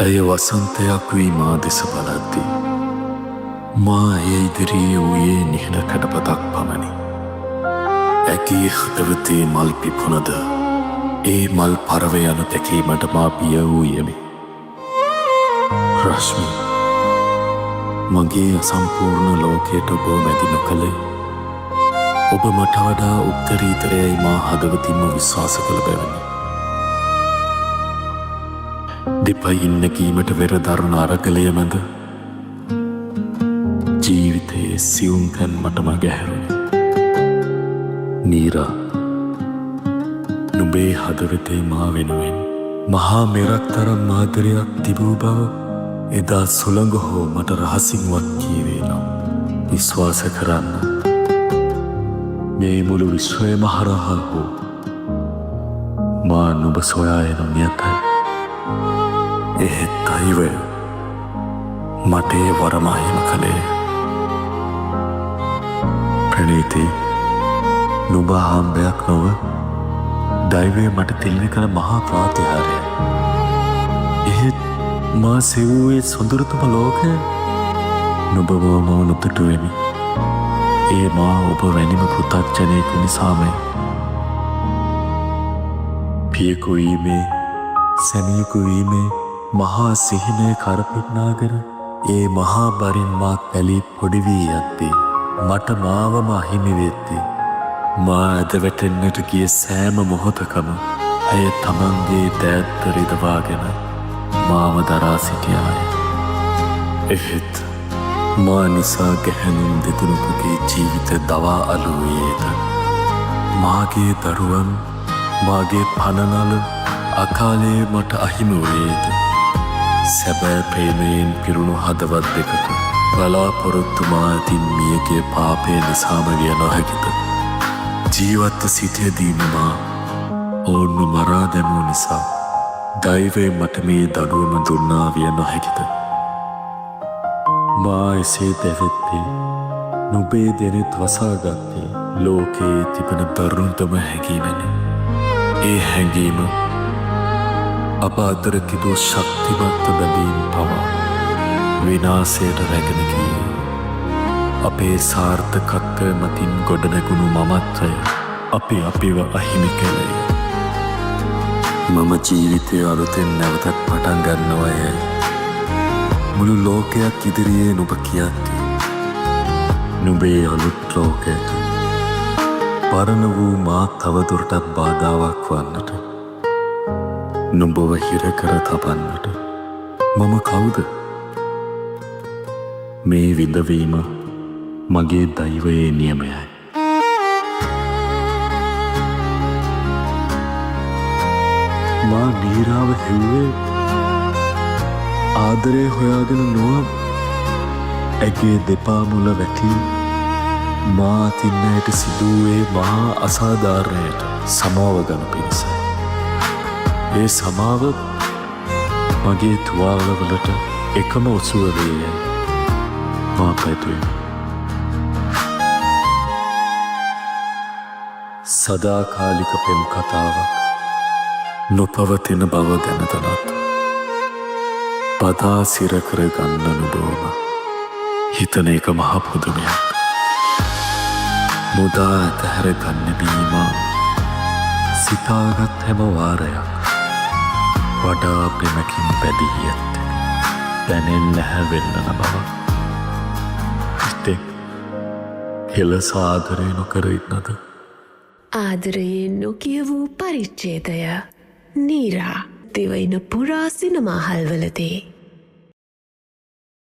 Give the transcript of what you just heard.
ඇය වසන්තයක් වී මා දෙස බලද්දී මා එය ඉදිරියේ වූයේ නිහඬ කැඩපතක් පමණි. ඇගේ හදවතේ මල් පිපුණද ඒ මල් පරව යන දැකීමට මා බිය වූයෙමි. රශ්මි, මගේ අසම්පූර්ණ ලෝකයට ඔබ මැදි නොකළේ ඔබ මට වඩා උත්තරීතරයයි මා හදවතින්ම විශ්වාස කළ බැවිනි. දෙපයින් නැගීමට වෙර දරුණ අරගලය මැද ජීවිතයේ සියුම් තැන් මට මගහැරුණි. නීරා, නුඹේ හදවතේ මා වෙනුවෙන් මහා මෙරක් තරම් ආදරයක් තිබූ බව එදා සුළඟ හෝ මට රහසින්වත් කීවේ නම් විශ්වාස කරන්න. මේ මුළු විශ්වයම හරහා හෝ මා නුඹ සොයා එනු නියතයි. එහෙත් දෛවය මට ඒ වරම අහිමි කළේ. ප්‍රණීතී, නුඹ හාම්බයක් නොව දෛවය මට තිළින කළ මහා ප්‍රාතිහාර්යය. එහෙත් මා සෙව්වේ සොඳුරුතම ලෝකය නුඹව මව නොදුටුවෙමි. ඒ මා ඔබ වැනිම පෘථග්ජනයෙකු නිසාමය. පියෙකු වීමේ, සැමියෙකු වීමේ මහා සිහිනය කරපින්නාගෙන ඒ මහා බරින් මා පැලී පොඩි වී යද්දී මට මාවම අහිමි වෙද්දී මා ඇද වැටෙන්නට ගිය සෑම මොහොතකම ඇය තමන්ගේ දෑත්ත රිදවාගෙන මාව දරා සිටියාය. එහෙත් මා නිසා ගැහැණුම් දෙතුනකගේ ජීවිත දවා අලුවේද මාගේ දරුවන්, මාගේ පනනල අකාලයේ මට අහිමි වේද සැබෑ ප්‍රේමයෙන් පිරුණු හදවත් දෙකක බලාපොරොත්තු මා ඇතින් මියගේ පාපය නිසාම විය නොහැකිද? ජීවත්ව සිටියදීම මා ඔවුන්ව මරා දැමූ නිසා දෛවය මට මේ දඩුවම දුන්නා විය නොහැකිද? මා එසේ දැවෙද්දී නුඹේ දෙනෙත් වසාගත්තේ ලෝකයේ තිබෙන දරුණුතම හැඟීමෙනි. ඒ හැඟීම අප අතර තිබූ ශක්තිමත් බැඳීම් පවා විනාශයට රැගෙන ගියේ. අපේ සාර්ථකත්වය මතින් ගොඩනැගුණු මමත්වය අපි අපිව අහිමි කළේ. මම ජීවිතය අලුතෙන් නැවතත් පටන් ගන්නවය. මුළු ලෝකයක් ඉදිරියේ නුඹ කියද්දී නුඹේ අලුත් ලෝකයට පරණ වූ මා තවදුරටත් බාධාවක් වන්නට, නුඹව හිර කර තබන්නට මම කවුද? මේ විඳවීම මගේ දෛවයේ නියමයයි. මා නීරාව හෙව්වේ ආදරේ හොයාගෙන නොව ඇගේ දෙපා මුල වැටී මා අතින්නයට සිදුවේ මහා අසාධාරණයට සමාව ගන පිණිසයි. ඒ සමාව මගේ තුවාලවලට එකම ඔසුව වේයයි මා පැතුවෙමි. සදාකාලික පෙම් කතාවක් නොපවතින බව දැනතනත් පදා සිර කරගන්න නුඹවම හිතන එක මහ පුදුමයක්. මුදා ඇතහැර ගන්න බීමා සිතාගත් හැම වාරයක් වඩා පෙමකින් පැදිහි ඇත්තේ දැනෙන්න හැවෙන්නන බව. ඉතින් හෙළස ආදරය නොකර ඉන්නද? ආදරයෙන් නොකිය වූ පරිච්ඡේදය. නීරා දිවයින පුරා සිනමාහල්වලදී